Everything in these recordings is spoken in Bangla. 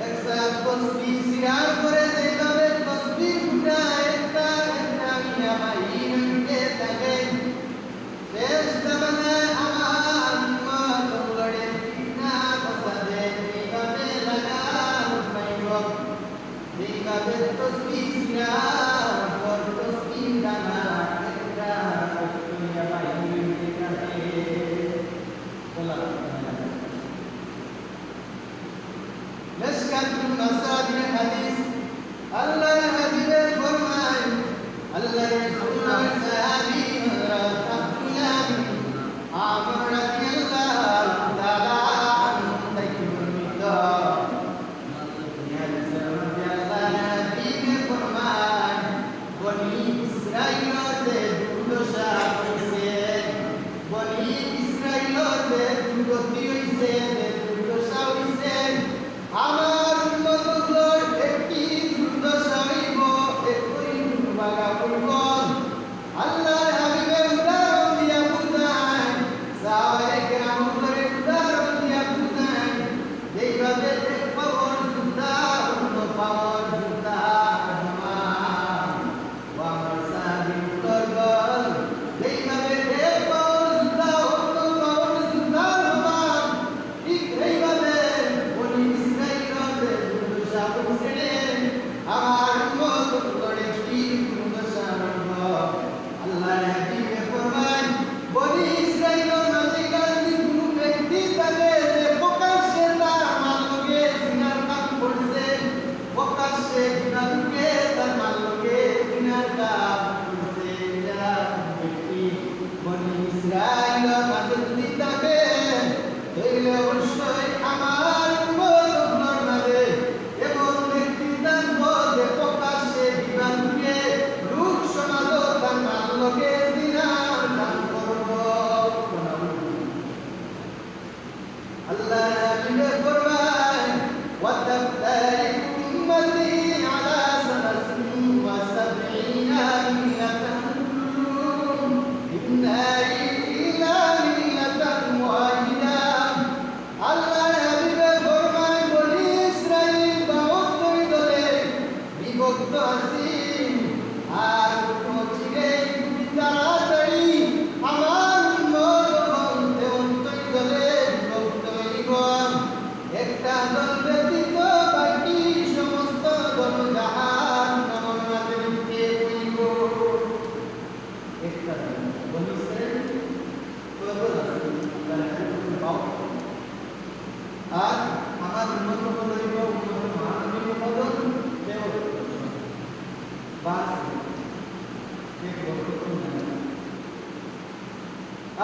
একসাথ তসবিহ সিয়ার করে যেভাবে তসবিহ উঠায় একটা মিয়া বাইনকে থাকে শেষ জামানে আমার উম্মত লড়ে ফিতনা ফসাদে এইভাবে লাগান পাইব এইভাবে তসবিহ সিয়ার পর তসবিহ দানা একটা মিয়া বাইনকে থাকে বলা মেশকাতুল মাসাবিহ হাদিস আল্লাহর হাবিবে ফরমান আল্লাহর রাসূলের সাহাবী হযরত আব্দুল্লাহ আমর রাদিয়াল্লাহু তাআলা আনহু থেকে বর্ণিত আল্লাহর হাবিবে ফরমান বনি ইসরাঈলতে দুর্দশা হইছে বনি ইসরাঈলতে দুর্গতি হইছে দুর্দশা হইছে আমার উম্মতগুলোর একটি দুর্দশা হইব একই দুর্ভাগা হইব আল্লাহর হাবিবের উদাহরণ দিয়া বুঝান সাহাবায়ে কেরামগুলোর উদাহরণ দিয়া বুঝান যেইভাবে এক পাওয়ার যোদ্ধা অন্য পাওয়ার যোদ্ধা ও আমার সাহাবীগুলোর দল যেইভাবে এক পাওয়ার যোদ্ধা অন্য পাওয়ার যোদ্ধা সমান ঠিক এইভাবে বনি ইসরাঈলের দুর্দশা হইছে আমার উম্মতগুলোর একটি দুর্দশা হইব আল্লাহর হাবিবে ফরমান বনি ইসরাঈলের মাঝে যদি কোনো ব্যক্তি থাকে যে প্রকাশ্যে তার মালকে সিনার কাম করছে প্রকাশ্যে গুনাহকে তার মালকে সিনার কাম করছে এটা ব্যক্তি বনি ইসরাঈলের মাঝে যদি থাকে তাহলে অবশ্যই আমার উম্মতগুলোর মাঝে এমন ব্যক্তি থাকবো যে প্রকাশ্যে বিবাদকে লোক সমাজ তার মালকে দিনার দান করব আল্লাহ হাবিবে ফরমান ওয়াতাফতারিক উম্মতি আলা সালাসিন ওয়া সাবঈনা মিল্লাতান কুল্লুহুম ফিন্নারি ইল্লা মিল্লাতান ওয়াহিদা আল্লাহর হাবিবে ফরমান বনি ইসরাঈল 72 দলে বিভক্ত আছেন আর পৌঁছিলে তাড়াতাড়ি আমার উম্মতগণ 73 দলে বিভক্ত হইব একটা দল ব্যতীত বাকি সমস্ত দল জাহান্নামের মাঝে ঢুকে পড়িব একটা দল বনি ইসরাঈল কতজন আছে আল্লাহর হাবিবে পাও আর আমার উন্নত বলিব উন্নত মহানবী পদন দেব বাস এক বর্তমান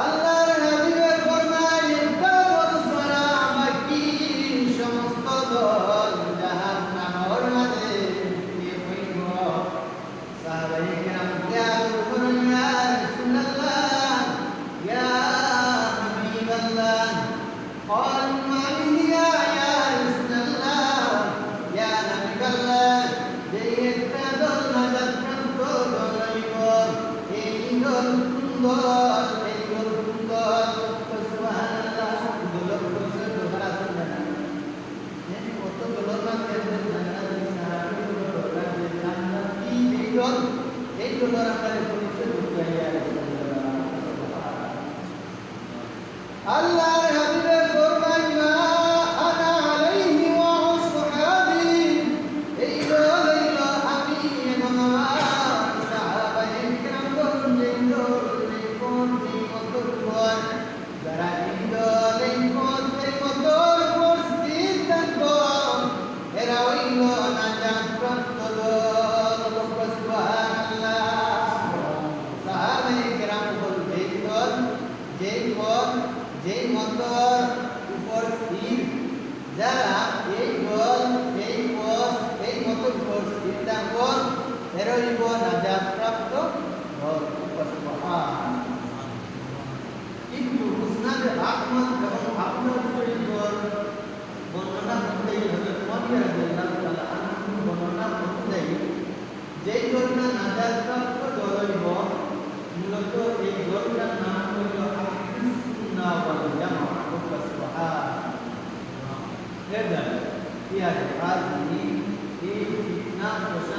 আল্লাহর হাবিবে ফরমান একটা দল ছাড়া বাকি সমস্ত দল জাহান্নামের মাঝে ঢুকে পড়িব সাহাবায়ে কেরাম জিজ্ঞাসা করলেন ইয়া রাসূলুল্লাহ ইয়া হাবিবাল্লাহ قالوا ما هي يا رسول الله يا نبي الله যেই একটা দল নাজাত প্রাপ্ত দল হইব এই দল সুন্দর এই দল সুন্দর সুবহানাল্লাহ দল সুন্দর দোকান আছে না কত দলের নাম এদের জান্নাত সাহাবীদের দোকান যে জান্নাত কি এই দল আমরা পরিচয় করতে ইয়া রাসূলুল্লাহ আল্লাহর হাবিবে ফরমান মা আনা আলাইহি ওয়া আসহাবি এই দল হইল আমি এবং আমার সাহাবায়ে কেরামগণ যেই দল এই পথ এই মতর পথ যারা এই দল এই পথ এই মতর পথ স্থির থাকবো এরা হইল নাজাত প্রাপ্ত দল সুবহানাল্লাহ সাহাবায়ে কেরামগণ যেই দল যেই পথ যেই মতর উপর স্থির যারা এই দল এই পথ এই মতর উপর স্থির থাকবো এরা হইব নাজাত প্রাপ্ত দল সুবহানাল্লাহ কিন্তু মুসনাদে আহমদ এবং আপনার শরীফের বর্ণনা অনুযায়ী হযরত ওমর রাদিয়াল্লাহু তাআলা আনহু বর্ণনা অনুযায়ী যেই দলটা নাজাত প্রাপ্ত দল হইব মূলত এই দলটার নাম হইল আহলুস সুন্নাহ ওয়াল জামাআহ সুবহানাল্লাহ هذه في فتنة